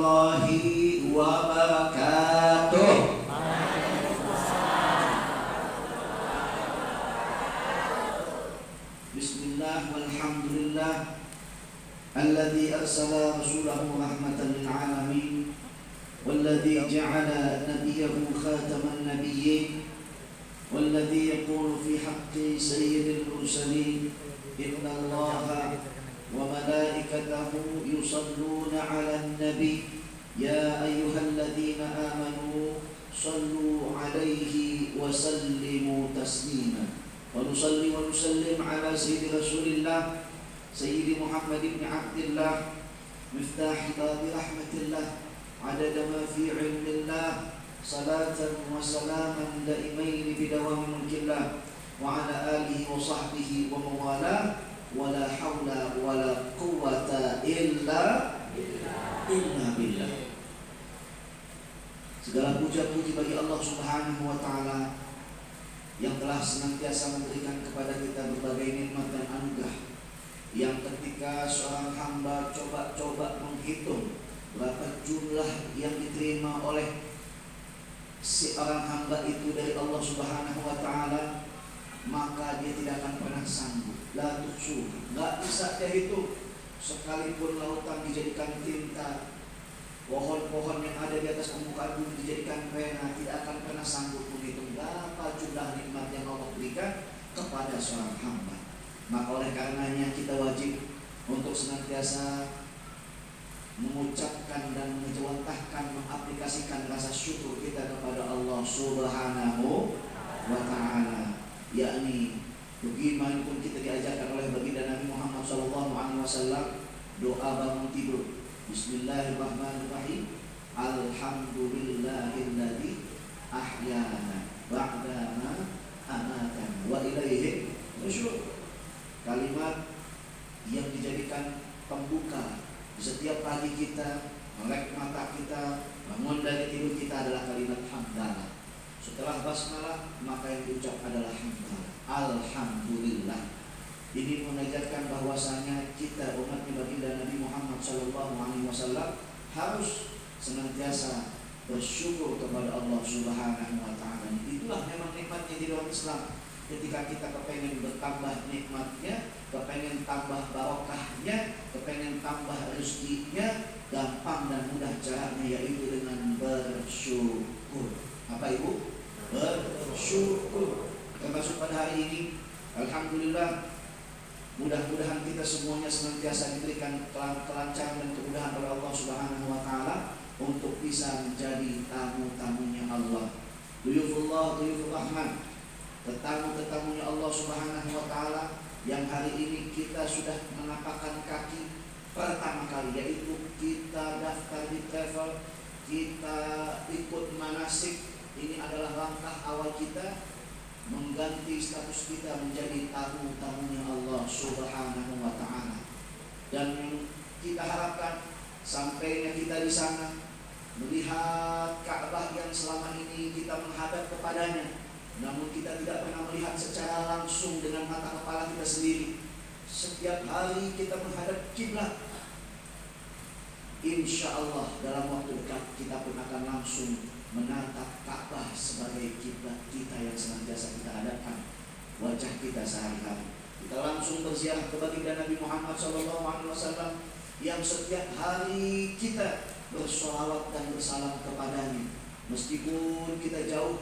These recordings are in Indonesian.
warahmatullahi wabarakatuh. Bismillah walhamdulillah alladzi arsala rasulahu rahmatan lil alamin walladzi ja'ala nabiyahu khataman nabiyyin walladzi yaqulu fi haqqi sayyidil mursalin innallaha wa malaikatahu yusalluna 'alan nabi ya ayyuhalladzina amanu sallu 'alaihi wa sallimu taslima wa nusalli wa nusallim 'ala sayyidi rasulillah sayyidi Muhammad ibn Abdillah miftah babi rahmatillah 'adada ma fi 'ilmillah salatan wa salaman daimain bidawami mulkillah wa 'ala alihi wa sahbihi wa mawalah wala haula wala quwwata illa billah. Segala puja-puji bagi Allah Subhanahu wa taala yang telah senantiasa memberikan kepada kita berbagai nikmat dan anugerah, yang ketika seorang hamba coba-coba menghitung berapa jumlah yang diterima oleh si orang hamba itu dari Allah Subhanahu wa taala, maka dia tidak akan pernah sanggup. La tuhsu, nggak bisa dia hitung. Sekalipun lautan dijadikan tinta, pohon-pohon yang ada di atas permukaan bumi dijadikan pena, tidak akan pernah sanggup menghitung berapa jumlah nikmat yang Allah berikan kepada seorang hamba. Maka oleh karenanya kita wajib untuk senantiasa mengucapkan dan menjawantahkan, mengaplikasikan rasa syukur kita kepada Allah Subhanahu wa ta'ala. Yakni bagaimanapun kita diajarkan oleh baginda Nabi Muhammad SAW, doa bangun tidur, Bismillahirrahmanirrahim, Alhamdulillahilladzi ahyana ba'dama amatana wa ilaihi nusyur. Kalimat yang dijadikan pembuka di setiap pagi kita, melek mata kita, bangun dari tidur kita adalah kalimat hamdalah. Setelah basmalah, maka yang diucap adalah hamdalah. Alhamdulillah. Ini mengajarkan bahwasanya kita umat baginda Nabi Muhammad SAW harus senantiasa bersyukur kepada Allah Subhanahu wa taala. Itulah memang nikmatnya di dalam Islam. Ketika kita kepengen bertambah nikmatnya, kepengen tambah barokahnya, kepengen tambah rezekinya, gampang dan mudah caranya, yaitu dengan bersyukur. Apa itu? Bersyukur. Termasuk pada hari ini, alhamdulillah, mudah-mudahan kita semuanya senantiasa diberikan kelancaran dan kemudahan oleh Allah Subhanahu wa taala untuk bisa menjadi tamu-tamunya Allah. Duyufullah, duyufur rahman, tetamu-tetamunya Allah Subhanahu wa taala yang hari ini kita sudah menapakkan kaki pertama kali, yaitu kita daftar di travel, kita ikut manasik. Ini adalah langkah awal kita mengganti status kita menjadi tamu-tamunya Allah Subhanahu wa ta'ala. Dan kita harapkan sampainya kita di sana melihat Ka'bah yang selama ini kita menghadap kepadanya, namun kita tidak pernah melihat secara langsung dengan mata kepala kita sendiri. Setiap hari kita menghadap kiblat. Insya Allah dalam waktu dekat kita pun akan langsung menatap Ka'bah sebagai kiblat kita yang senantiasa kita hadapkan wajah kita sehari-hari. Kita langsung berziarah ke baginda Nabi Muhammad SAW yang setiap hari kita bersolawat dan bersalam kepadanya. Meskipun kita jauh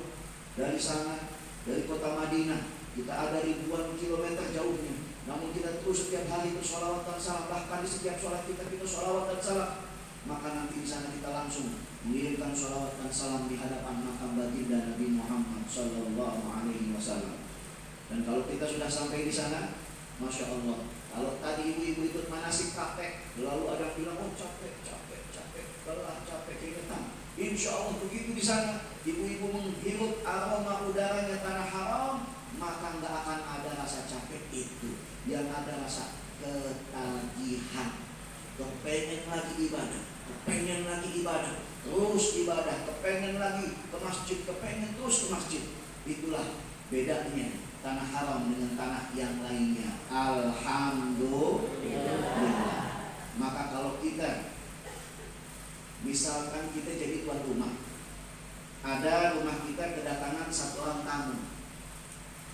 dari sana, dari kota Madinah, kita ada ribuan kilometer jauhnya, namun kita terus setiap hari bersolawat dan salam. Bahkan di setiap sholat kita sholawat dan salam. Maka nanti di sana kita langsung mengirimkan sholawat dan salam di hadapan makam baginda Nabi Muhammad SAW. Dan kalau kita sudah sampai di sana, masya Allah, kalau tadi ibu-ibu ikut manasik capek, lalu ada yang bilang, oh capek, lelah, capek, keringetan. Insya Allah begitu di sana, ibu-ibu menghirup aroma udaranya tanah haram, maka nggak akan ada rasa capek itu, yang ada rasa ketagihan. Kepengen lagi ibadah, terus ibadah, kepengen lagi ke masjid, kepengen terus ke masjid. Itulah bedanya tanah haram dengan tanah yang lainnya. Alhamdulillah. Maka kalau kita Misalkan kita jadi tuan rumah, ada rumah kita kedatangan satu orang tamu.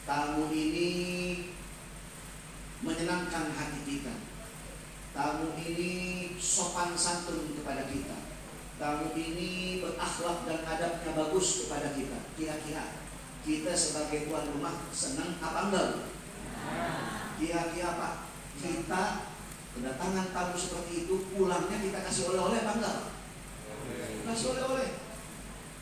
Tamu ini menyenangkan hati kita. Tamu ini sopan santun kepada kita. Tamu ini berakhlak dan adabnya bagus kepada kita. Kira-kira kita sebagai tuan rumah senang apa enggak? Kira-kira Pak, kita kedatangan tamu seperti itu, pulangnya kita kasih oleh-oleh apa enggak? Kasih oleh-oleh.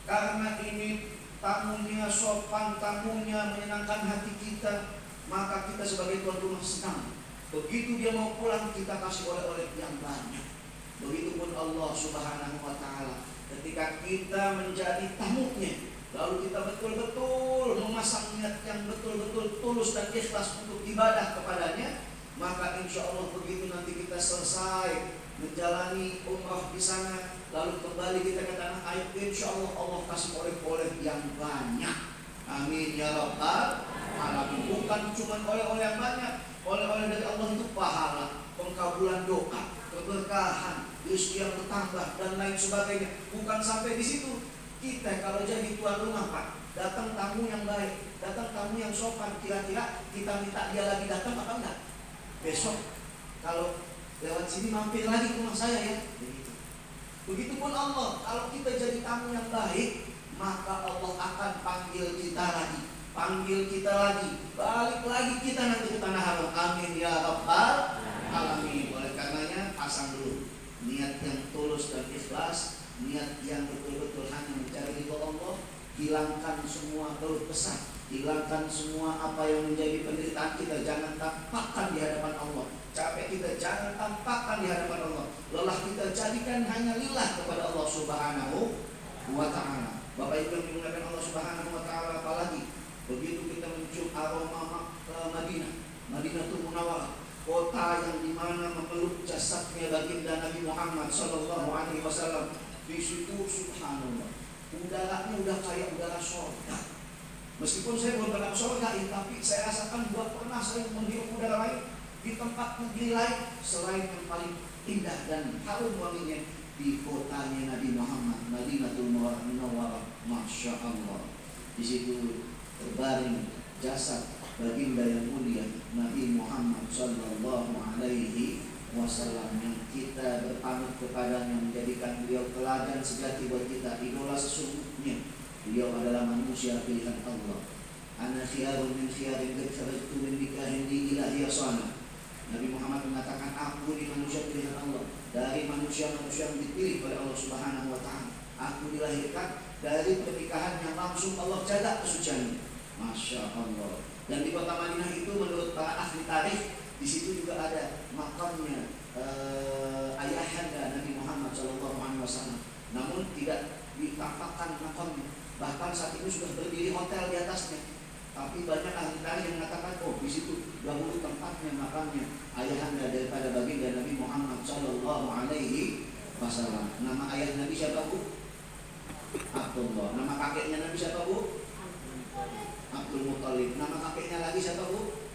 Karena ini tamunya sopan, tamunya menyenangkan hati kita, maka kita sebagai tuan rumah senang. Begitu dia mau pulang, kita kasih oleh-oleh yang banyak. Begitupun Allah Subhanahu wa Ta'ala, ketika kita menjadi tamunya, lalu kita betul-betul memasang niat yang betul-betul tulus dan ikhlas untuk ibadah kepadanya, maka insya Allah begitu nanti kita selesai menjalani umrah di sana, lalu kembali kita ke tanah air, insya Allah Allah kasih oleh-oleh yang banyak. Amin ya rabbal alamin. Bukan cuma oleh-oleh yang banyak, oleh-oleh dari Allah itu pahala, pengkabulan doa, keberkahan, rezeki yang bertambah dan lain sebagainya. Bukan sampai di situ. Kita kalau jadi tuan rumah Pak, datang tamu yang baik, datang tamu yang sopan, kira-kira kita minta dia lagi datang apa enggak? Besok kalau lewat sini mampir lagi ke rumah saya ya. Begitupun Allah, kalau kita jadi tamu yang baik, maka Allah akan panggil kita lagi, balik lagi kita nanti ke tanah haram. Amin ya rabbal alamin. Oleh karenanya pasang dulu niat yang tulus dan ikhlas, niat yang betul-betul hanya mencari ridho Allah. Hilangkan semua keluh kesah, hilangkan semua apa yang menjadi penderitaan kita. Jangan tampakkan di hadapan Allah. Capek kita jangan tampakkan di hadapan Allah. Lelah kita jadikan hanya lillah kepada Allah Subhanahu wa Ta'ala. Bapak Ibu yang dimuliakan Allah Subhanahu wa Ta'ala, apalagi begitu kita mencium aroma Madinatul Munawwarah, kota yang dimana memeluk jasadnya baginda Nabi Muhammad Sallallahu Alaihi Wasallam. Di situ subhanallah, udaranya udah kayak udara surga. Meskipun saya belum pernah ke surga, tapi saya rasakan buat pernah saya menghirup udara lain di tempat negeri lain selain yang paling indah dan harum wanginya di kotanya Nabi Muhammad, Madinatul Munawwarah. Masya Allah, di situ terbaring jasad baginda yang mulia Nabi Muhammad Sallallahu Alaihi Wasallam, yang kita berpanut kepadanya, menjadikan beliau teladan sejati buat kita, idola sesungguhnya. Beliau adalah manusia pilihan Allah. Ana khiyarun min khiyarin qad kharajtu min nikahin li ilahi asana. Nabi Muhammad mengatakan, aku ini manusia pilihan Allah, dari manusia-manusia yang dipilih oleh Allah Subhanahu wa Ta'ala. Aku dilahirkan dari pernikahan yang langsung Allah jaga kesuciannya. Masya Allah. Dan di kota Madinah itu menurut para ahli tarikh, di situ juga ada makamnya ayahanda Nabi Muhammad SAW. Namun tidak ditampakkan makamnya. Bahkan saat itu sudah berdiri hotel di atasnya. Tapi banyak ahli tarikh yang mengatakan, oh di situ dahulu tempatnya makamnya ayahanda daripada baginda Nabi Muhammad SAW. Nama ayah Nabi siapa Bu? Abdullah. Nama kakeknya Nabi siapa Bu? Abdul Muttalib. Nama kakeknya lagi siapa Bu?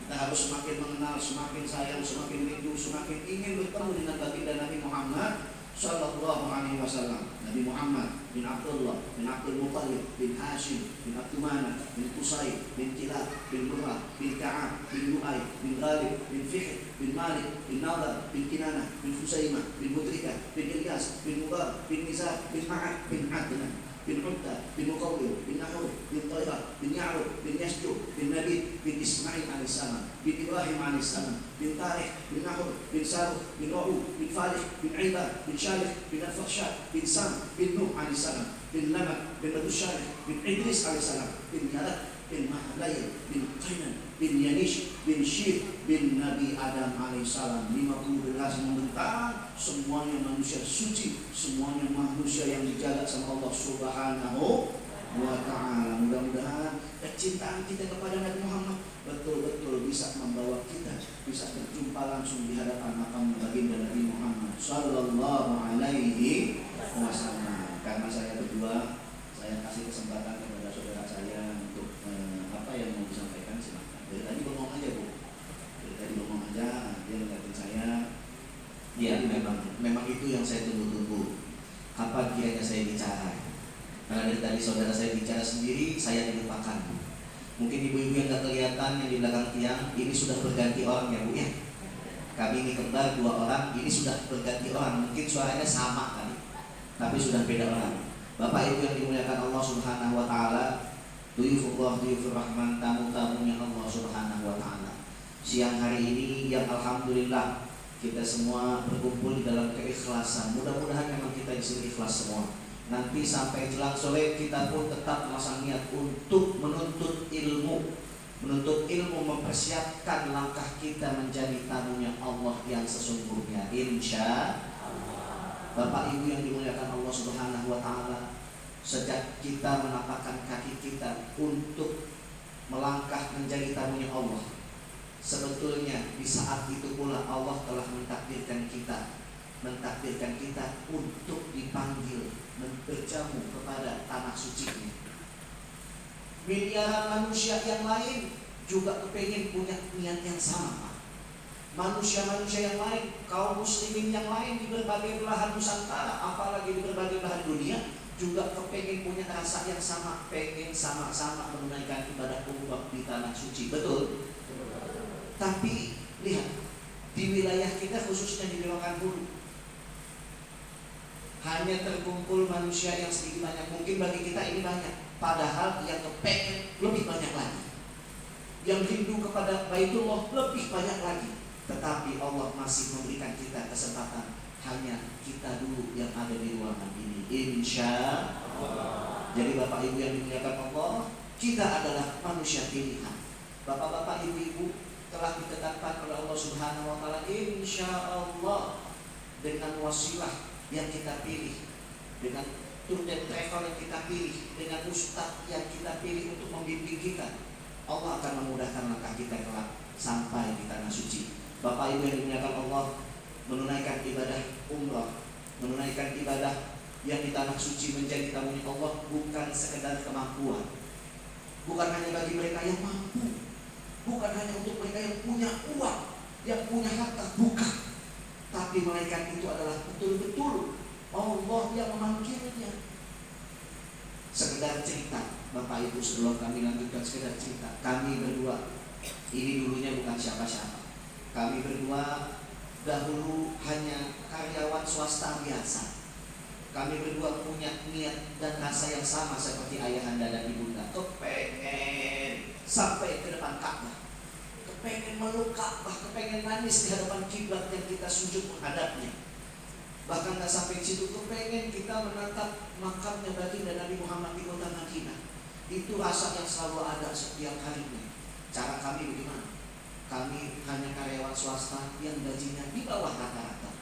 Kita harus semakin mengenal, semakin sayang, semakin rindu, semakin ingin bertemu dengan baginda Nabi Muhammad Sallallahu Alaihi Wasallam. Nabi Muhammad bin Abdullah bin Abdul Muttalib bin Hashim bin Abdul Manaf bin Qusay bin Kilab bin Murrah bin Ka'ab bin Lu'ay bin Ghalib bin Fihr bin Malik bin Nadar bin Kinanah bin Husaymah bin Mudrikah bin Ilyas bin Mubar bin Nizar bin Ma'ad bin Adnan bin Udda bin Muqawwil bin Nahur bin Tairah bin Ya'rub bin Yasjur bin Nabi bin Ismail alaihissalam bin Ibrahim alaihissalam bin Tarikh bin Nahur bin Saruh bin Ra'u bin Falih bin Ibad bin Shalih bin Al-Fakhshad bin Sam bin Nuh alaihissalam bin Lamak bin Abu Shalih bin Idris alaihissalam bin Yarak bin Mahlayl bin Qainan bin Yanish bin Syir bin Nabi Adam alaihissalam. 50 generasi membentang, semuanya manusia suci, semuanya manusia yang dijaga sama Allah Subhanahu wa Ta'ala. Mudah-mudahan kecintaan kita kepada Nabi Muhammad betul-betul bisa membawa kita bisa berjumpa langsung di hadapan makam baginda Nabi Muhammad Sallallahu Alaihi Wasallam. Karena saya berdua, saya kasih kesempatan kepada saudara saya untuk apa yang mau disampaikan, silakan. 1 Ya, memang itu yang saya tunggu-tunggu. Kapan kiranya saya bicara? Karena dari tadi saudara saya bicara sendiri, saya dilupakan. Mungkin ibu-ibu yang gak kelihatan yang di belakang tiang, ini sudah berganti orang ya Bu ya. Kami ini kembar 2 orang, ini sudah berganti orang. Mungkin suaranya sama kali, tapi sudah beda orang. Bapak Ibu yang dimuliakan Allah Subhanahu wa taala, duyufullah, duyufur rahman, tamu-tamunya Allah Subhanahu wa taala. Siang hari ini yang alhamdulillah kita semua berkumpul di dalam keikhlasan. Mudah-mudahan memang kita di sini ikhlas semua. Nanti sampai jelang sore kita pun tetap memasang niat untuk menuntut ilmu, mempersiapkan langkah kita menjadi tamunya Allah yang sesungguhnya, insya Allah. Bapak Ibu yang dimuliakan Allah Subhanahu wa taala, sejak kita menapakkan kaki kita untuk melangkah menjadi tamunya Allah, sebetulnya di saat itu pula Allah telah mentakdirkan kita untuk dipanggil berjamu kepada tanah suci-Nya. Miliaran manusia yang lain juga kepingin punya niat yang sama, Pak. Manusia-manusia yang lain, kaum muslimin yang lain di berbagai belahan Nusantara, apalagi di berbagai belahan dunia, juga kepingin punya rasa yang sama, pengen sama-sama menunaikan ibadah umrah di tanah suci. Betul? Tapi lihat, di wilayah kita khususnya di Rokanhulu, hanya terkumpul manusia yang sedikit banyak. Mungkin bagi kita ini banyak, padahal yang kepengen lebih banyak lagi, yang rindu kepada Baitullah lebih banyak lagi. Tetapi Allah masih memberikan kita kesempatan, hanya kita dulu yang ada di ruangan ini, insya Allah. Jadi Bapak Ibu yang dimuliakan Allah, kita adalah manusia pilihan. Bapak-bapak, ibu-ibu telah ditetapkan oleh Allah Subhanahu wa taala, insya Allah, dengan wasilah yang kita pilih, dengan tour dan travel yang kita pilih, dengan ustaz yang kita pilih untuk membimbing kita, Allah akan memudahkan langkah kita kelak sampai di tanah suci. Bapak Ibu yang dimuliakan Allah, menunaikan ibadah umrah, menunaikan ibadah yang di tanah suci menjadi tamunya Allah bukan sekedar kemampuan, bukan hanya bagi mereka yang mampu, bukan hanya untuk mereka yang punya uang, yang punya harta, bukan. Tapi malaikat itu adalah betul-betul Allah yang memanggilnya. Sekedar cerita, Bapak Ibu, sebelum kami lanjutkan, sekedar cerita. Kami berdua, ini dulunya bukan siapa-siapa. Kami berdua dahulu hanya karyawan swasta biasa. Kami berdua punya niat dan rasa yang sama seperti ayahanda dan ibunda. Kepengen sampai ke depan Ka'bah, kepengen meluk Ka'bah, kepengen nangis di hadapan kiblat yang kita sujud menghadapnya. Bahkan tak sampai situ, kepengen kita menatap makamnya baginda Nabi Muhammad di kota Madinah. Itu rasa yang selalu ada setiap harinya. Cara kami bagaimana? Kami hanya karyawan swasta yang gajinya di bawah rata-rata.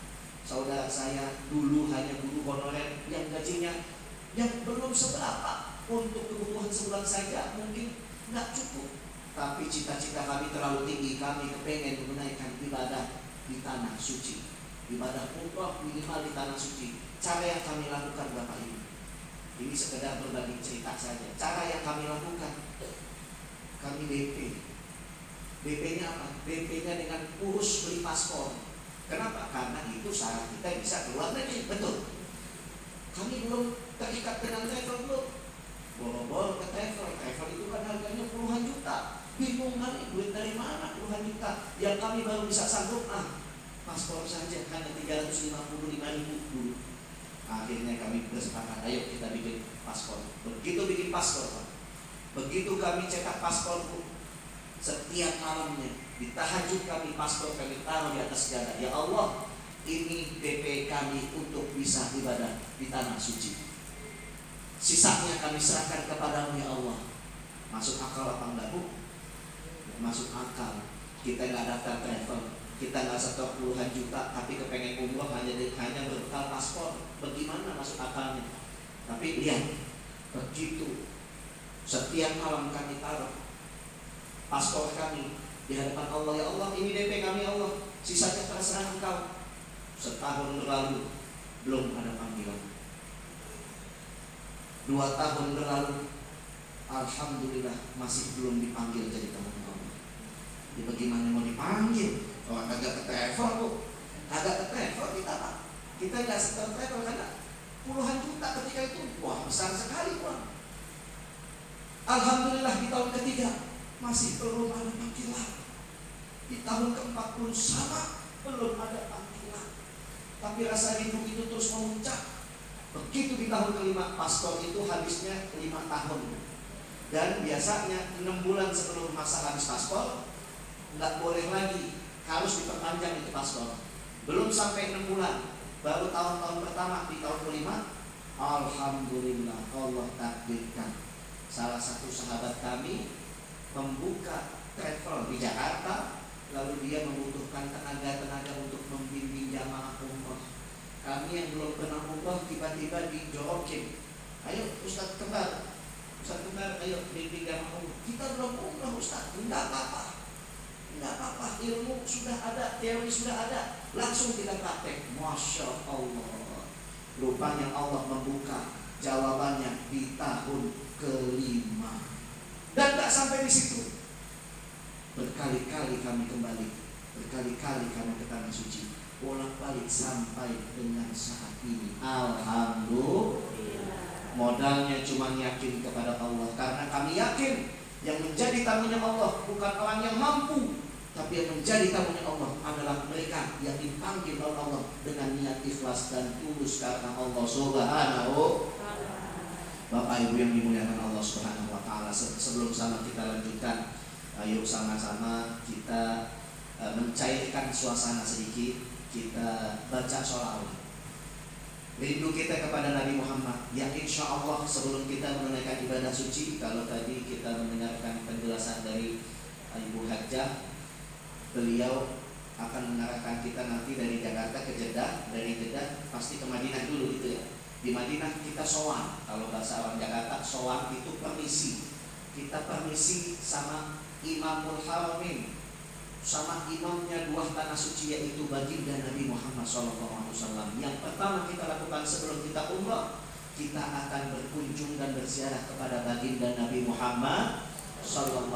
Saudara saya dulu hanya guru honorer yang gajinya yang belum seberapa, untuk kebutuhan sebulan saja mungkin nggak cukup. Tapi cita-cita kami terlalu tinggi. Kami kepengen menunaikan ibadah di tanah suci, ibadah umrah minimal di tanah suci. Cara yang kami lakukan, Bapak Ibu, ini sekedar berbagi cerita saja. Cara yang kami lakukan, kami DP. DP-nya apa? DP-nya dengan urus beli paspor. Kenapa? Karena itu syarat kita bisa keluar negeri. Betul. Kami belum terikat dengan travel, belum. Boro-boro ke travel itu kan harganya puluhan juta. Bingung kali, duit dari mana puluhan juta. Yang kami baru bisa sanggup, paspor saja hanya 355.000 dulu. Akhirnya kami bersepakat, ayo kita bikin paspor. Begitu bikin paspor, begitu kami cetak paspor, setiap malamnya di tahajud kami paspor kami taruh di atas sejadah. Ya Allah, ini DP kami untuk bisa ibadah di tanah suci. Sisanya kami serahkan kepadamu ya Allah. Masuk akal apa enggak, Bu? Masuk akal. Kita nggak daftar travel, kita nggak setor puluhan juta, tapi kepengen umroh hanya berbekal paspor. Bagaimana masuk akalnya? Tapi lihat, begitu setiap malam kami taruh paspor kami di hadapan Allah. Ya Allah, ini DP kami Allah, sisanya terserah Engkau. Setahun berlalu belum ada panggilan. 2 tahun berlalu, alhamdulillah masih belum dipanggil jadi tamu Allah. Ya bagaimana mau dipanggil? Orang kagak ke travel, Bu. Kagak ke travel, Kita nggak tertravel karena puluhan juta ketika itu, wah besar sekali uang. Alhamdulillah di tahun ketiga masih belum ada panggilan. Di tahun keempat pun sama, belum ada panggilan. Tapi rasa rindu itu terus memuncak. Begitu di tahun kelima, pastor itu habisnya 5 tahun. Dan biasanya 6 bulan sebelum masa habis paspor, nggak boleh lagi, harus diperpanjang itu paspor. Belum sampai 6 bulan, baru tahun-tahun pertama di tahun kelima, alhamdulillah Allah takdirkan salah satu sahabat kami membuka travel di Jakarta, lalu dia membutuhkan tenaga-tenaga untuk membimbing jamaah umroh. Kami yang belum pernah umroh tiba-tiba dijorokin, ayo Ustaz Kembar, ayo bimbing jamaah umroh. Kita belum umroh Ustaz, enggak apa-apa, ilmu sudah ada, teori sudah ada, langsung kita praktek. Masya Allah, rupanya Allah membuka jawabannya di tahun kelima. Dan tak sampai di situ, berkali-kali kami kembali, berkali-kali kami ke tanah suci, bolak-balik sampai dengan saat ini. Alhamdulillah. Modalnya cuma yakin kepada Allah, karena kami yakin yang menjadi tamunya Allah bukan orang yang mampu, tapi yang menjadi tamunya Allah adalah mereka yang dipanggil oleh Allah dengan niat ikhlas dan tulus karena Allah Subhanahu. Bapak Ibu yang dimuliakan Allah Subhanahu wa taala, sebelum sama kita lanjutkan, ayo sama-sama kita mencairkan suasana sedikit. Kita baca sholawat rindu kita kepada Nabi Muhammad yang insya Allah sebelum kita menunaikan ibadah suci, kalau tadi kita mendengarkan penjelasan dari Ibu Hajjah, beliau akan mengarahkan kita nanti dari Jakarta ke Jeddah, dari Jeddah pasti ke Madinah dulu gitu ya. Di Madinah kita sowan, kalau bahasa orang Jakarta sowan itu permisi. Kita permisi sama Imamul Haramin, sama imamnya dua tanah suci, yaitu baginda Nabi Muhammad SAW. Yang pertama kita lakukan sebelum kita umrah, kita akan berkunjung dan berziarah kepada baginda Nabi Muhammad SAW.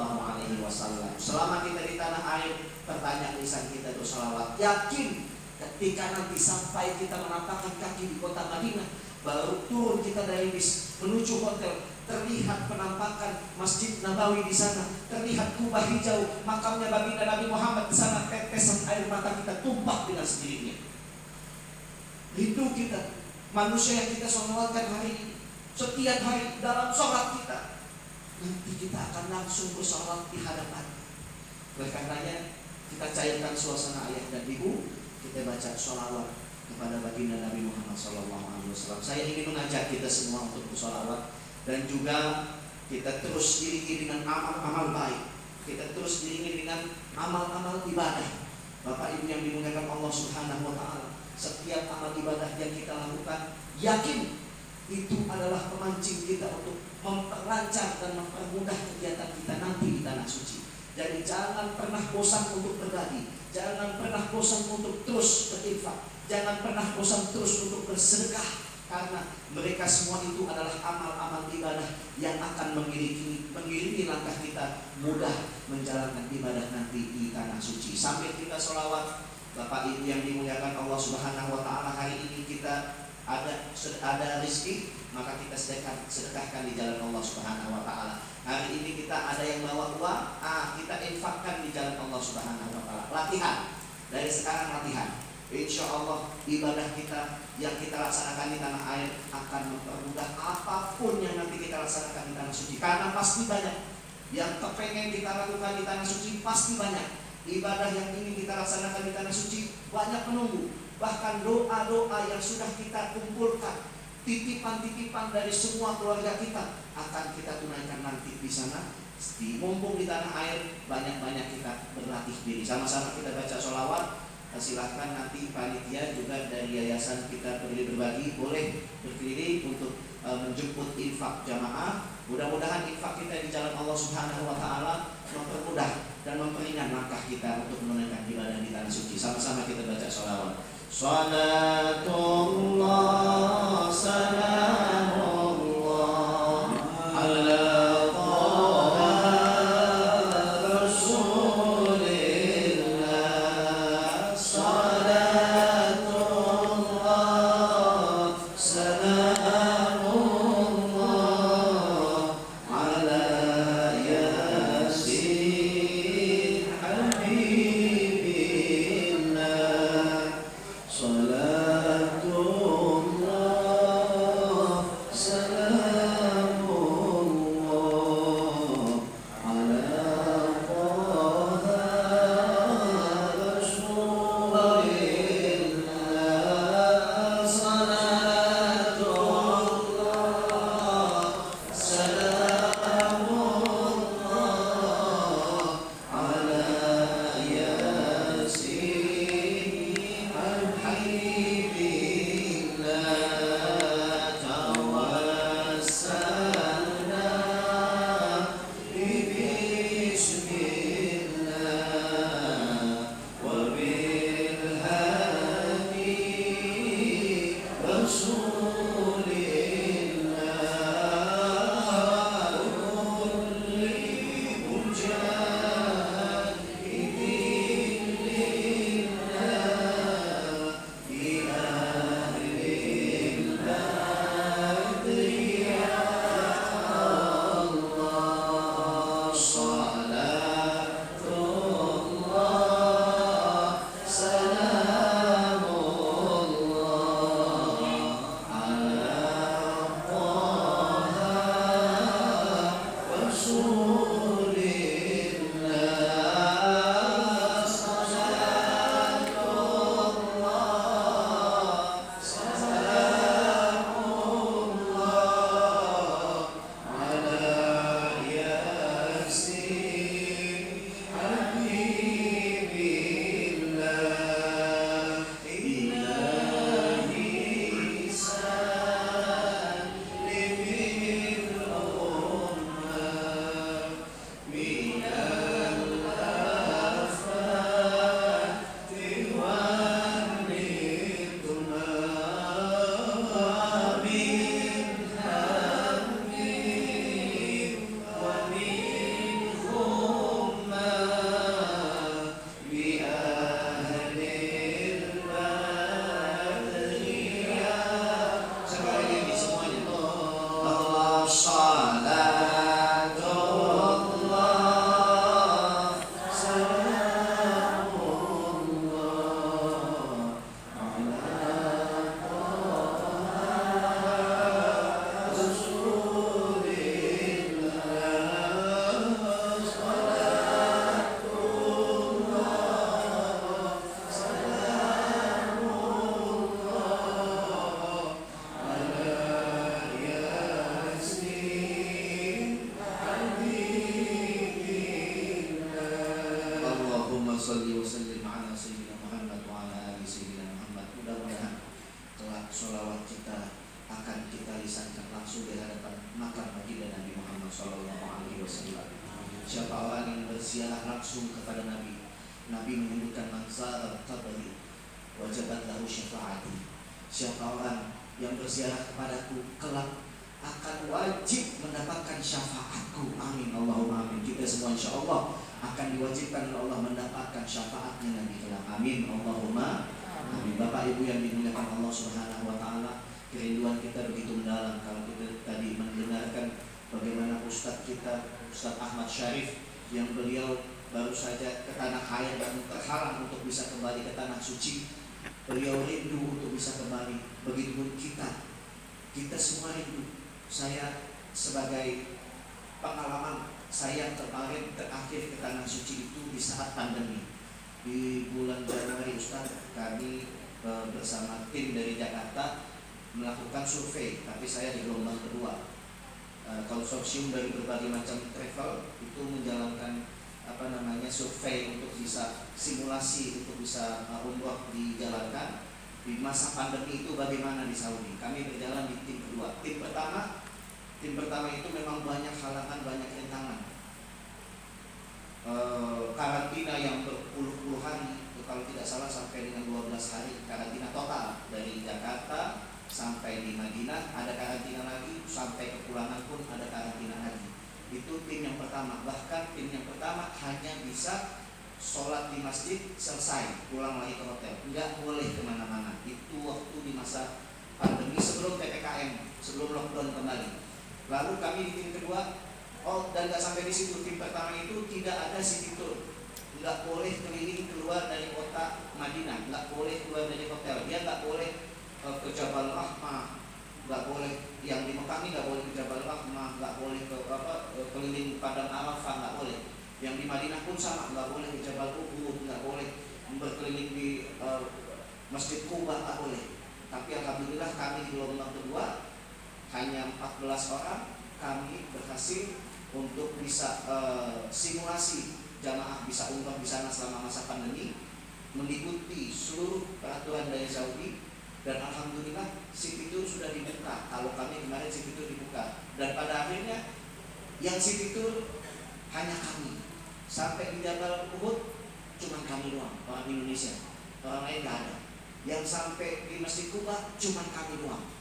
Selama kita di tanah air, pertanyaan lisan kita itu sholawat. Yakin ketika nanti sampai kita menampakkan kaki di kota Madinah, baru turun kita dari bis menuju hotel, terlihat penampakan Masjid Nabawi di sana, terlihat kubah hijau makamnya baginda Nabi Muhammad di sana, tetesan air mata kita tumpah dengan sendirinya. Rindu kita, manusia yang kita sholawatkan hari ini, setiap hari dalam sholat kita, nanti kita akan langsung bersolat di hadapan. Oleh karenanya kita cairkan suasana ayah dan ibu, kita baca sholawat kepada baginda Nabi Muhammad SAW. Saya ingin mengajak kita semua untuk bersolawat, dan juga kita terus diiringi dengan amal-amal baik, kita terus diiringi dengan amal-amal ibadah. Bapak Ibu yang dimuliakan Allah Subhanahu wa taala, setiap amal ibadah yang kita lakukan, yakin itu adalah pemancing kita untuk memperlancar dan mempermudah kegiatan kita nanti di tanah suci. Jadi jangan pernah bosan untuk berbagi, jangan pernah bosan untuk terus berinfak, jangan pernah bosan terus untuk bersedekah, karena mereka semua itu adalah amal-amal ibadah yang akan mengiringi langkah kita mudah menjalankan ibadah nanti di tanah suci. Sambil kita sholawat, Bapak Ibu yang dimuliakan Allah Subhanahu wa taala, hari ini kita ada rezeki, maka kita sedekahkan di jalan Allah Subhanahu wa taala. Hari ini kita ada yang bawa uang, kita infakkan di jalan Allah Subhanahu wa taala. Latihan, dari sekarang latihan. Insya Allah ibadah kita yang kita laksanakan di tanah air akan mempermudah apapun yang nanti kita laksanakan di tanah suci, karena pasti banyak yang kepengen kita lakukan di tanah suci, pasti banyak ibadah yang ingin kita laksanakan di tanah suci, banyak menunggu. Bahkan doa-doa yang sudah kita kumpulkan, titipan-titipan dari semua keluarga kita, akan kita tunaikan nanti di sana. Mumpung di tanah air, banyak-banyak kita berlatih diri. Sama-sama kita baca sholawat. Silahkan nanti panitia juga dari yayasan kita Peduli Berbagi boleh berkeliling untuk menjemput infak jamaah. Mudah-mudahan infak kita di jalan Allah Subhanahu wa taala mempermudah dan memperingan langkah kita untuk menunaikan ibadah di tanah suci. Sama-sama kita baca sholawat. Salatullah salamullah ala Rasulillah. Salatullah disanjung langsung di hadapan makam baginda Nabi Muhammad SAW. Siapa orang yang berziarah langsung kepada Nabi, Nabi menyebutkan man zara qabri wajabat lahu syafaati. Siapa orang yang berziarah kepadaku kelak akan wajib mendapatkan syafaatku. Amin Allahumma amin. Kita semua insyaallah akan diwajibkan oleh Allah mendapatkan syafaatnya Nabi kelak. Amin Allahumma amin. Bapak Ibu yang dimuliakan Allah Subhanahu wa taala, kerinduan kita begitu mendalam kalau kita tadi mendengarkan bagaimana Ustadz kita, Ustadz Ahmad Syarif, yang beliau baru saja ke tanah air dan terhalang untuk bisa kembali ke tanah suci. Beliau rindu untuk bisa kembali. Begitupun kita semua rindu. Saya sebagai pengalaman saya kemarin terakhir ke tanah suci itu di saat pandemi. Di bulan Januari Ustaz, kami bersama tim dari Jakarta melakukan survei, tapi saya di gelombang kedua. Konsorsium dari berbagai macam travel itu menjalankan survei untuk bisa simulasi untuk bisa umroh dijalankan di masa pandemi itu bagaimana di Saudi. Kami berjalan di tim kedua. Tim pertama itu memang banyak halangan, banyak rintangan. Karantina yang berpuluh-puluh hari itu kalau tidak salah sampai dengan 12 hari karantina total dari Jakarta sampai di Madinah, ada karantina lagi, sampai kepulangan pun ada karantina lagi. Itu tim yang pertama. Bahkan tim yang pertama hanya bisa sholat di masjid selesai, pulang lagi ke hotel, nggak boleh kemana-mana. Itu waktu di masa pandemi sebelum PPKM, sebelum lockdown kembali. Lalu kami di tim kedua, dan nggak sampai di situ. Tim pertama itu tidak ada city tour, nggak boleh keliling keluar dari kota Madinah, nggak boleh keluar dari hotel, dia nggak boleh ke Jabal Rahmah, nggak boleh, yang di Mekah ini nggak boleh ke Jabal Rahmah, nggak boleh ke keliling padang Arafah, nggak boleh. Yang di Madinah pun sama, nggak boleh ke Jabal Uhud, nggak boleh berkeliling di Masjid Kuba, nggak boleh. Tapi alhamdulillah kami di gelombang kedua hanya 14 orang, kami berhasil untuk bisa simulasi jamaah bisa umrah di sana selama masa pandemi, mengikuti seluruh peraturan dari Saudi. Dan alhamdulillah city tour sudah dibuka. Kalau kami kemarin city tour dibuka, dan pada akhirnya yang city tour hanya kami. Sampai di Jabal Uhud cuma kami doang, orang Indonesia, orang lain nggak ada. Yang sampai di Masjid Kuba cuma kami doang.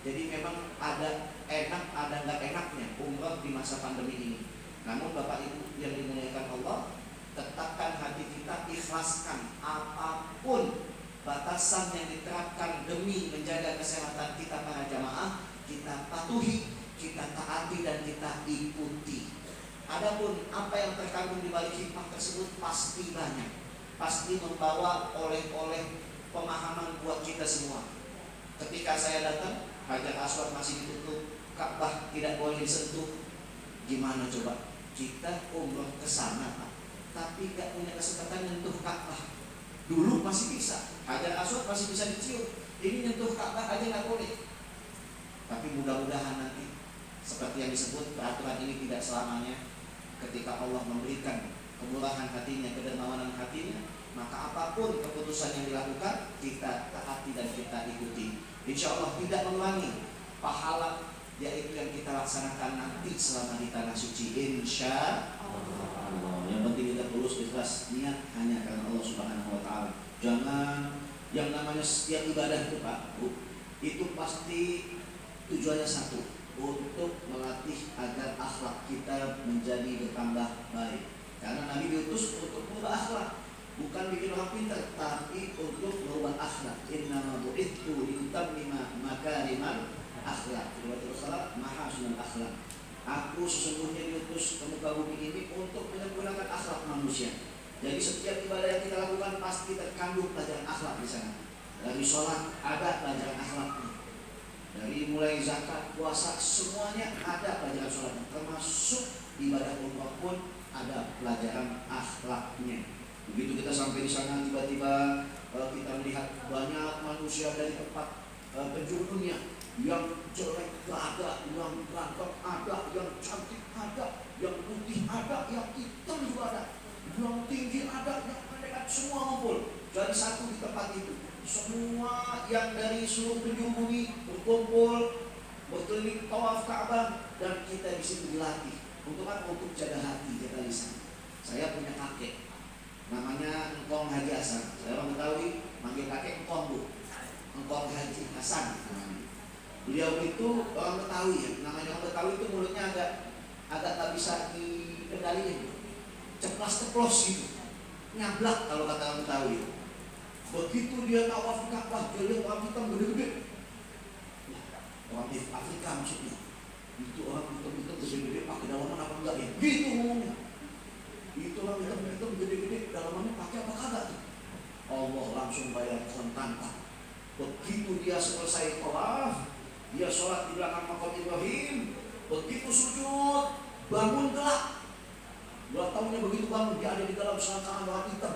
Jadi memang ada enak, ada nggak enaknya umrah di masa pandemi ini. Namun Bapak Ibu yang dimuliakan Allah, tetapkan hati kita, ikhlaskan apapun batasan yang diterapkan demi menjaga kesehatan kita para jamaah, kita patuhi, kita taati dan kita ikuti. Adapun apa yang terkandung di balik hikmah tersebut pasti banyak, pasti membawa oleh pemahaman buat kita semua. Ketika saya datang, Hajar Aswad masih ditutup, Ka'bah tidak boleh disentuh. Gimana coba? Kita umroh ke sana, Pak, tapi gak punya kesempatan nyentuh Ka'bah. Dulu masih bisa, Hajar Aswad masih bisa dicium. Ini nyentuh Ka'bah aja gak boleh. Tapi mudah-mudahan nanti seperti yang disebut, peraturan ini tidak selamanya. Ketika Allah memberikan kemurahan hatinya, kedermawanan hatinya, maka apapun keputusan yang dilakukan, kita taati dan kita ikuti. Insya Allah tidak mengurangi pahala yaitu yang kita laksanakan nanti selama di tanah suci. Insya Allah. Yang penting kita tulus ikhlas niat hanya karena Allah Subhanahu Wa Taala. Jangan yang namanya setiap ibadah itu Pak, itu pasti tujuannya satu, untuk melatih agar akhlak kita menjadi bertambah baik. Karena Nabi diutus untuk merubah akhlak, bukan bikin orang pintar, tapi untuk merubah akhlak. Innama bu'ithu liyutammima makarimal akhlak. Rasulullah mahasunul akhlak. Aku sesungguhnya diutus ke muka bumi ini untuk menyempurnakan akhlak manusia. Jadi setiap ibadah yang kita lakukan pasti terkandung pelajaran akhlak di sana. Dari sholat ada pelajaran akhlaknya. Dari mulai zakat, puasa, semuanya ada pelajaran sholatnya. Termasuk ibadah umrah pun ada pelajaran akhlaknya. Begitu kita sampai di sana, tiba-tiba kita melihat banyak manusia dari tempat penjuru dunia. Yang jelek ada, yang ganteng ada, yang cantik ada, yang putih ada, yang hitam juga ada, yang tinggi ada, yang pendek, semua ngumpul jadi satu di tempat itu. Semua yang dari seluruh penjuru bumi berkumpul berkeliling tawaf Ka'bah, dan kita di situ dilatih. Untuk apa? Untuk jaga hati, jaga lisan. Saya punya kakek, namanya Engkong Haji Hasan. Saya orang Betawi, manggil kakek Engkong Bu. Engkong Haji Hasan namanya. Beliau itu orang Betawi ya. Namanya orang Betawi itu mulutnya agak tak bisa dikendalikan. Ceplas-ceplos gitu. Nyablak kalau kata orang Betawi. Begitu dia tawaf Ka'bah, dia lihat orang hitam gede-gede. Orang Afrika maksudnya. Itu orang hitam-hitam gede-gede pakai dalaman apa enggak ya? Gitu ngomongnya. Itu orang hitam-hitam gede-gede dalamannya pakai apa kagak tuh? Allah langsung bayar kontan Pak. Begitu dia selesai tawaf, dia sholat di belakang makam Ibrahim. Begitu sujud, bangun kelak. 2 tahunnya begitu bangun, dia ada di dalam selangkangan orang hitam.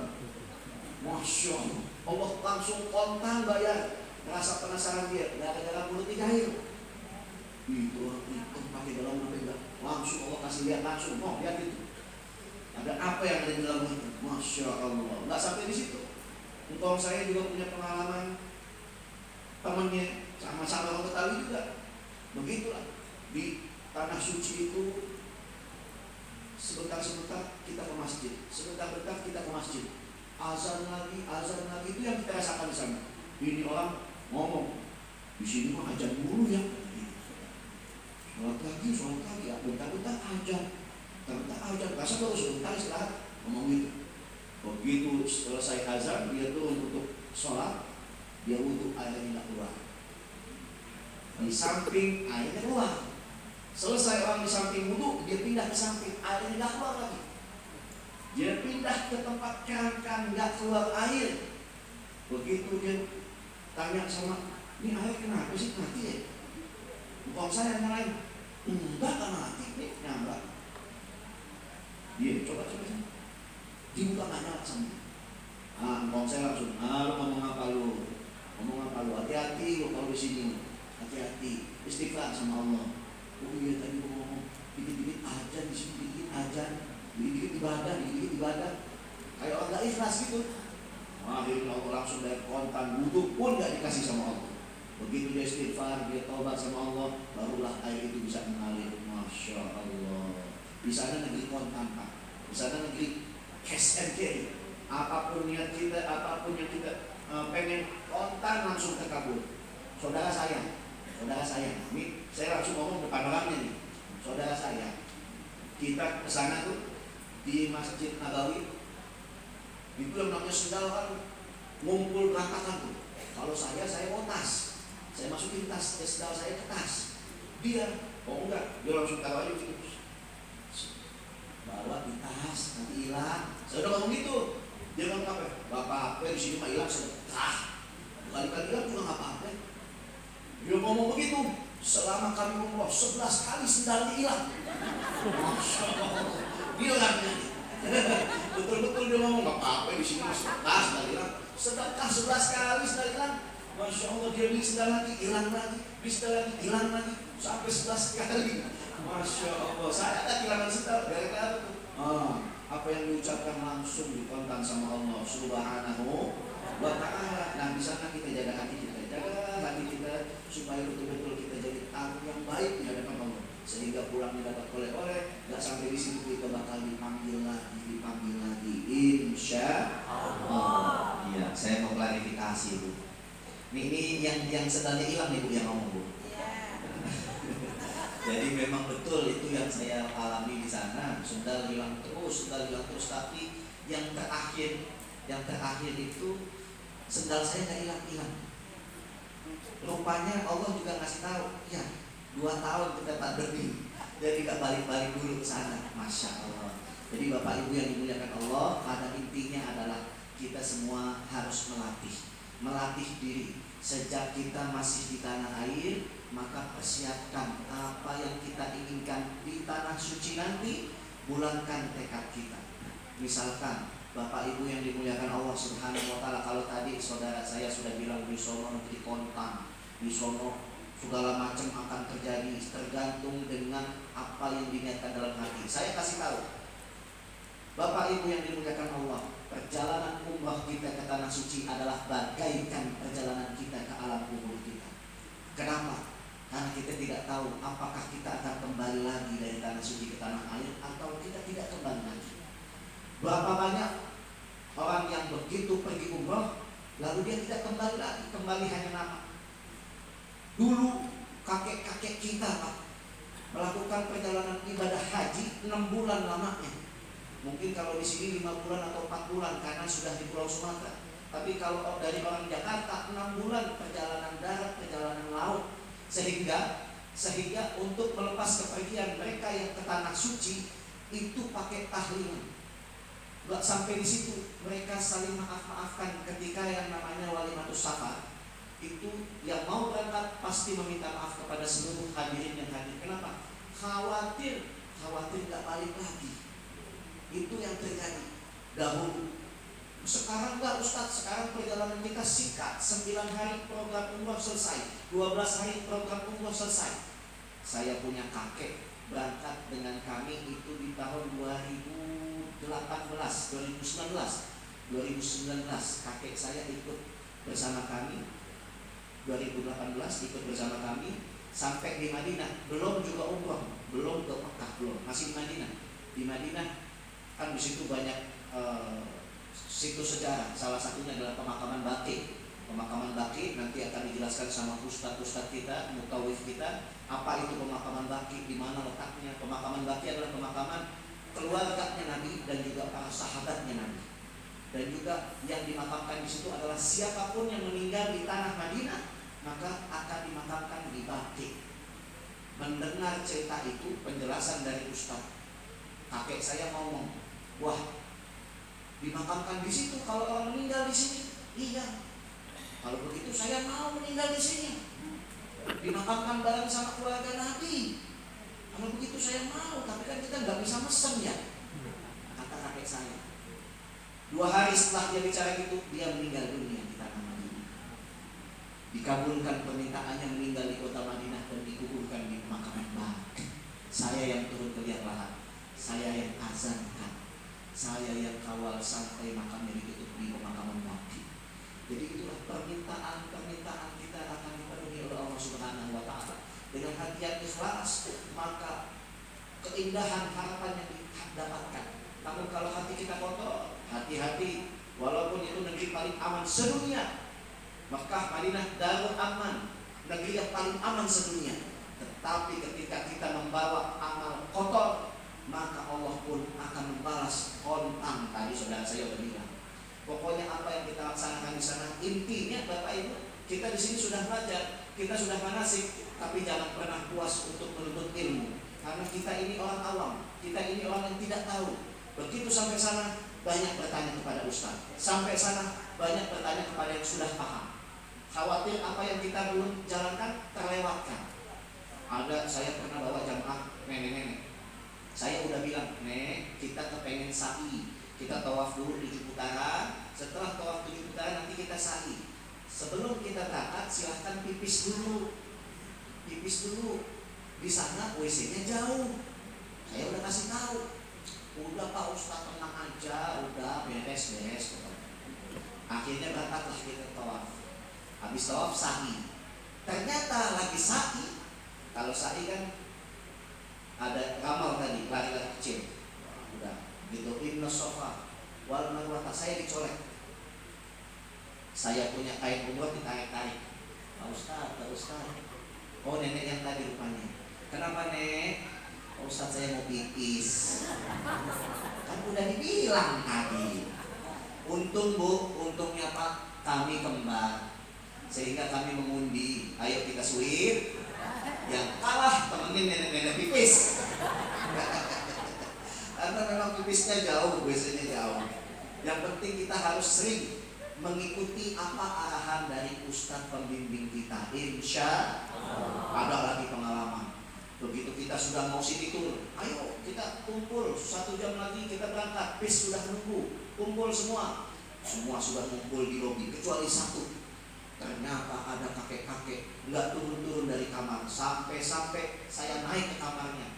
Masya Allah, Allah langsung kontan bayar. Rasa penasaran dia, gara-gara mulutnya jahil. Itu orang hitam pakai dalam apa enggak? Langsung Allah kasih lihat langsung, oh lihat itu. Ada apa yang ada di dalam itu? Masya Allah. Nggak sampai di situ. Engkau saya juga punya pengalaman, temannya sama-sama orang Betawi juga. Begitulah di tanah suci itu, sebentar-sebentar kita ke masjid, sebentar-bentar kita ke masjid. Azan lagi itu yang kita rasakan di sana. Ini orang ngomong, di sini mah ajan dulu ya. Sholat lagi ya, bentar-bentar ajan. Bentar ajan, rasa baru sebentar istirahat. Ngomong gitu. Begitu selesai azan, dia turun untuk sholat, dia wudhu, airnya tidak keluar. Di samping airnya keluar. Selesai orang di samping wudhu, dia pindah ke samping, airnya tidak keluar lagi. Dia pindah ke tempat kerangka, nggak keluar air. Begitu dia tanya sama, ini air kenapa sih mati ya? Bukan saya yang lain, enggak kan mati, nih nyambat. Dia coba. Dibuka nggak nyala sama dia. Bukan saya langsung, lu ngomong apa lu? Hati-hati lu kalau di sini, hati-hati, istighfar sama Allah. Oh iya tadi gua ngomong, dikit-dikit ajan di sini, dikit ajan. Dikit-dikit ibadah, kayak orang gak ikhlas gitu. Akhirnya Allah langsung dari kontan, wudhu pun gak dikasih sama Allah. Begitu dia istighfar, dia taubat sama Allah, barulah air itu bisa mengalir. Masya Allah. Di sana negeri kontan Pak, di sana negeri cash and carry. Apapun niat kita, apapun yang kita pengen kontan langsung terkabul. Saudara saya, ini saya langsung ngomong depan orangnya nih. Saudara saya, kita kesana tuh di Masjid Nabawi, itu yang namanya sendal kan ngumpul berantakan tuh. Kalau saya mau tas, saya masukin tas, sendal saya ke tas. Dia, oh enggak, dia langsung taruh aja gitu. Bawa di tas, nanti hilang. Saya udah ngomong gitu. Dia ngomong apa? Gak apa-apa, di sini mah hilang sedekah. Kali-kali hilang juga gak apa-apa. Dia ngomong begitu. Selama kami umroh 11 kali sendalnya hilang. Masya Allah. Dia orangnya. Betul-betul dia ngomong gak apa-apa di sini sedekah sendal hilang. Sedekah 11 kali sendal hilang. Masya Allah, dia beli sendal lagi, hilang lagi, beli sendal lagi, hilang lagi, sampai 11 kali. Masya Allah, saya ada kehilangan sendal gara-gara itu. Apa yang diucapkan langsung dikontan sama Allah Subhanahu wa ta'ala. Nah, di sana kita jaga hati kita, supaya betul-betul kita jadi tamu yang baik di hadapan Allah, sehingga pulangnya dapat oleh-oleh. Gak sampai di situ, kita bakal dipanggil lagi, insya Allah. Iya, saya mau klarifikasi Bu. Ini yang sendalnya hilang nih Bu yang ngomong Bu. Jadi memang betul itu yang saya alami di sana. Sendal hilang terus. Tapi yang terakhir itu sendal saya nggak hilang. Rupanya Allah juga ngasih tahu, ya 2 tahun kita pandemi, jadi nggak balik dulu ke sana. Masya Allah. Jadi Bapak Ibu yang dimuliakan Allah, pada intinya adalah kita semua harus melatih diri. Sejak kita masih di tanah air, maka persiapkan apa yang kita inginkan di tanah suci nanti. Bulatkan tekad kita. Misalkan Bapak Ibu yang dimuliakan Allah Subhanahu wa ta'ala, kalau tadi saudara saya sudah bilang di sono negeri kontan, di sono segala macam akan terjadi, tergantung dengan apa yang diniatkan dalam hati. Saya kasih tahu Bapak Ibu yang dimuliakan Allah, perjalanan umrah kita ke tanah suci adalah bagaikan perjalanan kita ke alam kubur kita. Kenapa? Karena kita tidak tahu apakah kita akan kembali lagi dari tanah suci ke tanah air atau kita tidak kembali lagi. Berapa banyak orang yang begitu pergi umroh lalu dia tidak kembali lagi, kembali hanya nama. Dulu kakek-kakek kita Pak, melakukan perjalanan ibadah haji 6 bulan lamanya. Mungkin kalau di sini 5 bulan atau 4 bulan karena sudah di Pulau Sumatera. Tapi kalau dari orang Jakarta 6 bulan perjalanan darat, perjalanan laut. Sehingga untuk melepas kepergian mereka yang ke tanah suci itu pakai tahlilan. Gak sampai di situ, mereka saling maaf-maafkan ketika yang namanya walimatus safar. Itu yang mau berangkat pasti meminta maaf kepada seluruh hadirin yang hadir. Kenapa? Khawatir gak balik lagi. Itu yang terjadi dahulu. Sekarang enggak Ustaz, sekarang perjalanan kita singkat, 9 hari program umroh selesai, 12 hari program umroh selesai. Saya punya kakek berangkat dengan kami itu di tahun 2019 kakek saya ikut bersama kami. 2018 ikut bersama kami sampai di Madinah, belum juga umroh, belum ke Mekah, belum, masih di Madinah. Di Madinah kan di situ banyak situs sejarah, salah satunya adalah pemakaman Baqi. Pemakaman Baqi nanti akan dijelaskan sama ustadz kita, mutawif kita, apa itu pemakaman Baqi, di mana letaknya. Pemakaman Baqi adalah pemakaman keluarganya Nabi dan juga para sahabatnya Nabi. Dan juga yang dimakamkan di situ adalah siapapun yang meninggal di tanah Madinah maka akan dimakamkan di Baqi. Mendengar cerita itu, penjelasan dari ustadz, kakek saya ngomong, wah, dimakamkan di situ kalau orang meninggal di sini. Iya. Kalau begitu saya mau meninggal di sini. Dimakamkan bareng sama keluarga Nabi. Kalau begitu saya mau, tapi kan kita nggak bisa mesen ya. Kata kakek saya. 2 hari setelah dia bicara gitu, dia meninggal dunia di tanah Madinah. Dikabulkan permintaannya meninggal di kota Madinah dan dikuburkan di pemakaman Baqi. Saya yang turun ke liang lahat, saya yang azankan, saya yang kawal sampai makamnya ditutup di pemakaman Baqi. Jadi itulah permintaan kita akan dipenuhi oleh Allah Subhanahu wa Ta'ala. Dengan hati yang ikhlas, maka keindahan harapan yang didapatkan. Namun kalau hati kita kotor, hati-hati, walaupun itu negeri paling aman sedunia, Mekah, Madinah, Darul Aman, negeri yang paling aman sedunia, tetapi ketika kita membawa amal kotor, maka Allah pun akan membalas kontan. Tadi saudara saya sudah bilang, pokoknya apa yang kita laksanakan di sana, intinya Bapak Ibu, kita di sini sudah belajar, kita sudah manasik, tapi jangan pernah puas untuk menuntut ilmu, karena kita ini orang awam, kita ini orang yang tidak tahu. Begitu sampai sana banyak bertanya kepada ustaz, sampai sana banyak bertanya kepada yang sudah paham. Khawatir apa yang kita belum jalankan terlewatkan. Saya pernah bawa jamaah nenek-nenek. Saya udah bilang, Nek, kita kepengen sa'i, kita tawaf dulu 7 putaran. Setelah tawaf 7 putaran nanti kita sa'i. Sebelum kita berangkat silahkan pipis dulu. Di sana WC-nya jauh. Saya udah kasih tahu. Udah Pak Ustaz, tenang aja, udah beres. Akhirnya berangkatlah kita tawaf. Habis tawaf sa'i. Ternyata lagi sa'i. Kalau sa'i kan ada ramal tadi, lari-lari kecil. Udah gitu, inna sofa wal marwata, saya dicolek. Saya punya kain umroh ditarik-tarik. Pak Ustaz. Oh, nenek yang tadi rupanya. Kenapa, Nek? Pak Ustaz, saya mau pipis. Kan udah dibilang tadi. Untung Bu, untungnya Pak, kami kembar, sehingga kami mengundi. Ayo kita sweet. Yang kalah temenin nenek-nenek pipis. Karena memang pipisnya jauh, biasanya jauh. Yang penting kita harus sering mengikuti apa arahan dari ustadz pembimbing kita. Insya Allah. Ada lagi pengalaman. Begitu kita sudah mau sini turun, ayo kita kumpul 1 jam lagi kita berangkat. Bis sudah menunggu, kumpul semua sudah kumpul di lobi kecuali satu. Ternyata ada kakek-kakek nggak turun-turun dari kamar, sampai saya naik ke kamarnya.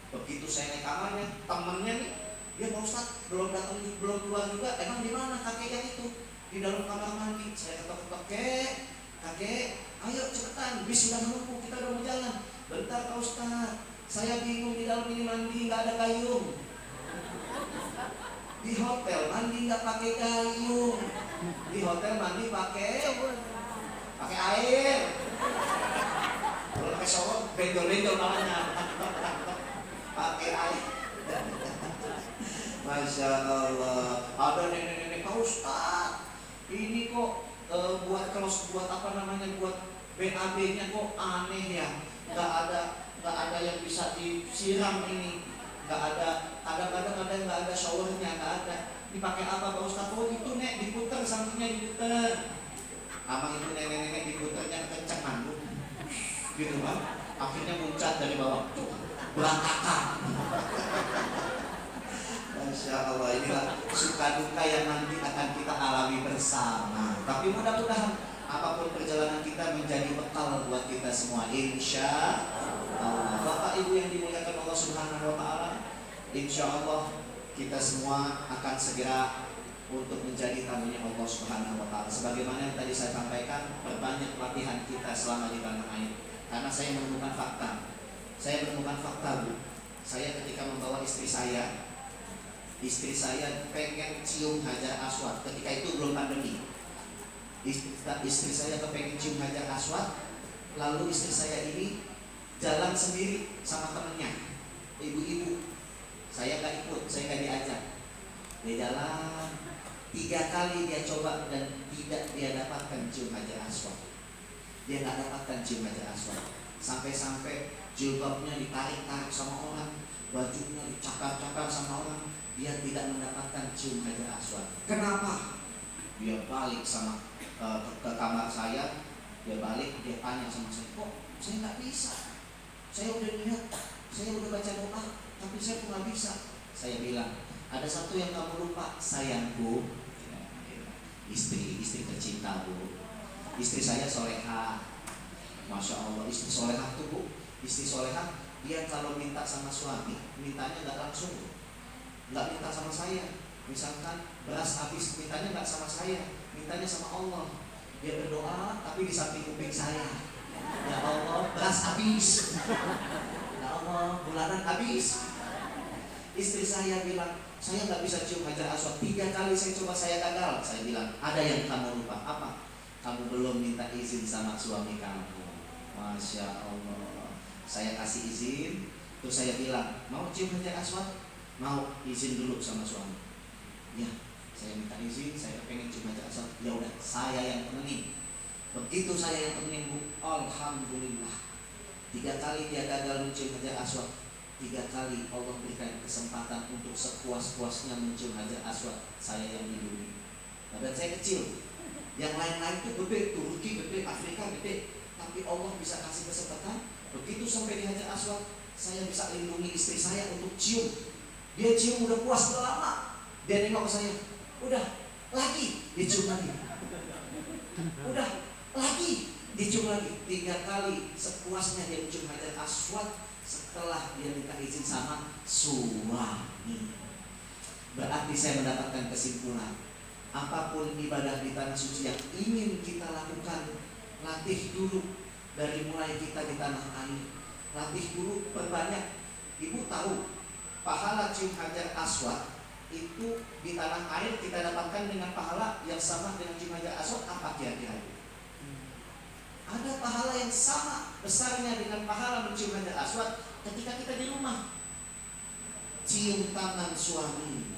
Begitu saya naik kamarnya, temannya nih, dia Pak Ustaz belum keluar juga. Emang di mana kakek yang itu? Di dalam kamar mandi. Saya ketok-ketok, kakek, ayo cepetan, jalan, bis sudah menunggu, kita udah mau jalan. Bentar Pak Ustaz, saya bingung di dalam ini mandi nggak ada gayung. Di hotel mandi nggak pakai gayung. Di hotel mandi pakai air. Kalau pakai shower bendol-bendol malahnya. Pakai air. Masya Allah. Ada nenek-nenek Pak Ustaz, ini kok buat BAB-nya kok aneh ya. Nggak ada yang bisa disiram ini. Nggak ada, kadang-kadang nggak ada showernya, nggak ada. Dipakai apa Pak Ustaz? Oh itu nek diputer, sampingnya diputer. Abang itu nenek-nenek diputernya kencang mandu, gitu Bang. Akhirnya muncat dari bawah, berantakan. Masya Allah, inilah suka duka yang nanti akan kita alami bersama. Tapi mudah-mudahan apapun perjalanan kita menjadi bekal buat kita semua, insya Allah. Bapak Ibu yang dimuliakan Allah Subhanahu Wa Taala, insya Allah kita semua akan segera untuk menjadi tamunya Allah Subhanahu Wa Taala. Sebagaimana yang tadi saya sampaikan, perbanyak latihan kita selama di tanah air. Karena saya menemukan fakta. Bu. Saya ketika membawa istri saya pengen cium Hajar Aswad. Ketika itu belum pandemi. Istri saya kepengen cium Hajar Aswad. Lalu istri saya ini jalan sendiri sama temennya, ibu-ibu. Saya nggak ikut, saya nggak diajak. Dia jalan 3 kali dia coba dan tidak dia dapatkan cium Hajar Aswad. Dia nggak dapatkan cium Hajar Aswad. Sampai-sampai jilbabnya ditarik-tarik sama orang, bajunya dicakar-cakar sama orang. Dia tidak mendapatkan cium Hajar Aswad. Kenapa? Dia balik ke kamar saya. Dia tanya sama saya, kok saya nggak bisa? Saya udah niat, saya udah baca doa, tapi saya kok nggak bisa. Saya bilang, ada satu yang kamu lupa, sayangku. Istri tercinta Bu. Istri saya soleha. Masya Allah, istri soleha tuh Bu. Istri soleha, dia kalau minta sama suami, mintanya nggak langsung, nggak minta sama saya. Misalkan beras habis, mintanya nggak sama saya, mintanya sama Allah. Dia berdoa, tapi di samping kuping saya, ya Allah beras habis, ya Allah bulanan habis. Istri saya bilang, saya nggak bisa cium Hajar Aswad. 3 kali saya coba, saya gagal. Saya bilang, ada yang kamu lupa. Apa? Kamu belum minta izin sama suami kamu. Masya Allah. Saya kasih izin, terus saya bilang, mau cium Hajar Aswad? Mau, izin dulu sama suami. Ya, saya minta izin, saya pengen cium Hajar Aswad. Ya udah, saya yang temenin. Begitu saya yang temenin Bu, alhamdulillah. 3 kali dia gagal mencium Hajar Aswad. 3 kali Allah berikan kesempatan untuk sepuas-puasnya mencium Hajar Aswad. Saya yang lindungi. Badan saya kecil, yang lain-lain itu gede, Turki gede, Afrika gede. Tapi Allah bisa kasih kesempatan. Begitu sampai di Hajar Aswad, saya bisa lindungi istri saya untuk cium. Dia cium udah puas, udah lama. Dia nengok ke saya, udah lagi, dicium lagi. Udah lagi, dicium lagi. 3 kali sepuasnya dia mencium Hajar Aswad. Setelah dia minta izin sama suami. Berarti saya mendapatkan kesimpulan, apapun ibadah di tanah suci yang ingin kita lakukan, latih dulu dari mulai kita di tanah air. Latih dulu, perbanyak. Ibu tahu pahala cium Hajar Aswad itu di tanah air kita dapatkan dengan pahala yang sama dengan cium Hajar Aswad. Apa kira-kira? Ada pahala yang sama besarnya dengan pahala mencium Hajar Aswad ketika kita di rumah. Cium tangan suami.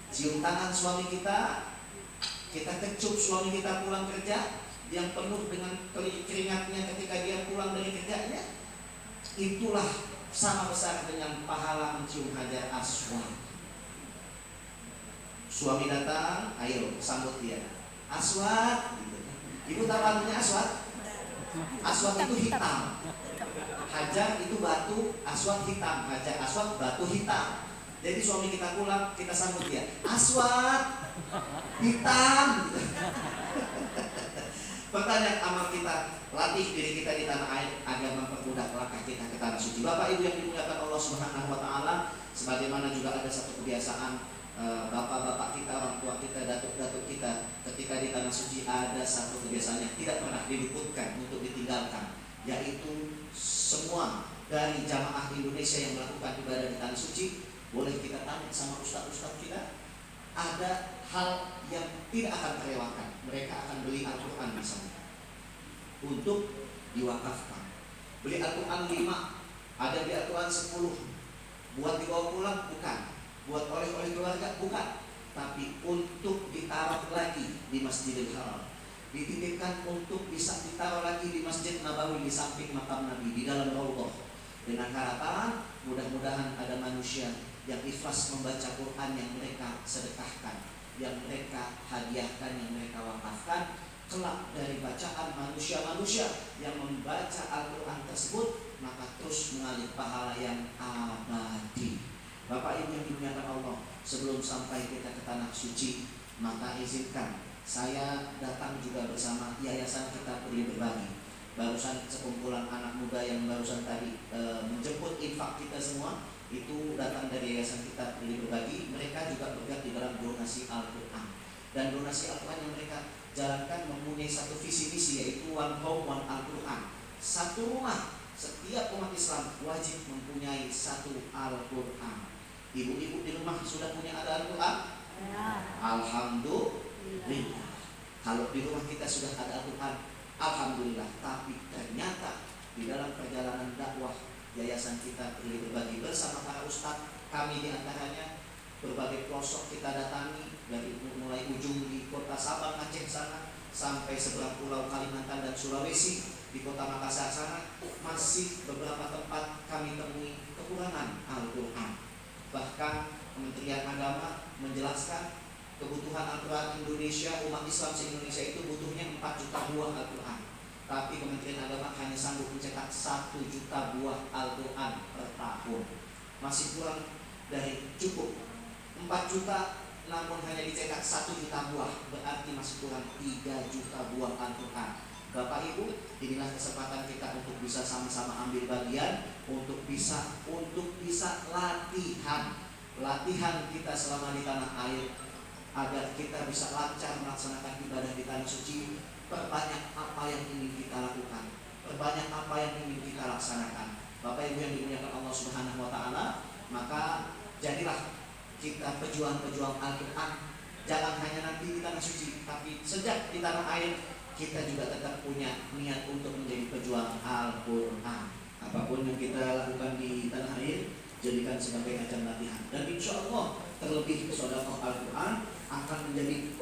Cium tangan suami kita. Kita kecup suami kita pulang kerja, yang penuh dengan keringatnya ketika dia pulang dari kerjanya. Itulah sama besar dengan pahala mencium Hajar Aswad. Suami datang, ayo sambut dia. Aswad gitu. Ibu tahu artinya Aswad? Aswad itu hitam. Hajar itu batu, Aswad hitam. Hajar Aswad batu hitam. Jadi suami kita pulang, kita sambut dia, Aswad hitam. Pertanyaan amal kita, latih diri kita di tanah air agar mempermudah langkah kita ke tanah suci. Bapak Ibu yang dimuliakan Allah Subhanahu Wa Taala, sebagaimana juga ada satu kebiasaan bapak-bapak kita, orang tua kita, datuk-datuk kita ketika di tanah suci ada satu kebiasaan yang tidak pernah diluputkan untuk ditinggalkan, yaitu semua dari jamaah Indonesia yang melakukan ibadah di tanah suci, boleh kita tanya sama ustaz-ustaz kita, ada hal yang tidak akan terlewatkan. Mereka akan beli Al-Quran misalnya untuk diwakafkan. Beli Al-Quran 5, ada beli Al-Quran 10, buat dibawa pulang bukan, buat oleh-oleh keluarga bukan, tapi untuk ditaruh lagi di Masjidil Haram, dititipkan untuk bisa ditaruh lagi di Masjid Nabawi di samping makam Nabi, di dalam Raudhah, dengan harapan mudah-mudahan ada manusia yang ikhlas membaca Quran yang mereka sedekahkan, yang mereka hadiahkan, yang mereka wakafkan. Kelak dari bacaan manusia-manusia yang membaca Al-Quran tersebut, maka terus mengalir pahala yang abadi. Bapak Ibu yang dimuliakan Allah, sebelum sampai kita ke tanah suci, maka izinkan saya datang juga bersama Yayasan Kita Peduli Berbagi. Barusan sekumpulan anak muda yang barusan tadi menjemput infak kita semua itu datang dari Yayasan Kita Peduli Berbagi. Mereka juga bergerak di dalam donasi Al-Quran, dan donasi Al-Quran yang mereka jalankan mempunyai satu visi misi, yaitu One Home One Al-Quran. Satu rumah, setiap umat Islam wajib mempunyai satu Al-Quran. Ibu-ibu di rumah sudah punya ada Al-Quran? Ya. Alhamdulillah. Kalau di rumah kita sudah ada Al-Quran, alhamdulillah. Tapi ternyata di dalam perjalanan dakwah Yayasan Kita Peduli Berbagi bersama para ustadz, kami diantaranya berbagai pelosok kita datangi, dari mulai ujung di kota Sabang Aceh sana sampai seberang pulau Kalimantan dan Sulawesi, di kota Makassar sana masih beberapa tempat kami temui kekurangan Al-Quran. Bahkan Kementerian Agama menjelaskan kebutuhan Al-Quran Indonesia, umat Islam se-Indonesia itu butuhnya 4 juta buah Al-Quran, tapi Kementerian Agama hanya sanggup mencetak 1 juta buah Al-Quran per tahun. Masih kurang dari cukup 4 juta, namun hanya dicetak 1 juta buah, berarti masih kurang 3 juta buah Al-Quran. Bapak Ibu, inilah kesempatan kita untuk bisa sama-sama ambil bagian, untuk bisa latihan kita selama di tanah air, agar kita bisa lancar melaksanakan ibadah di tanah suci. Perbanyak apa yang ingin kita lakukan, perbanyak apa yang ingin kita laksanakan. Bapak Ibu yang dimuliakan Allah Subhanahu wa Ta'ala, maka jadilah kita pejuang-pejuang Al-Quran. Jangan hanya nanti di tanah suci, tapi sejak di tanah air kita juga tetap punya niat untuk menjadi pejuang Al-Quran. Apapun yang kita lakukan di tanah air, jadikan sebagai ajang latihan. Dan insya Allah terlebih sedekah Al-Quran akan menjadi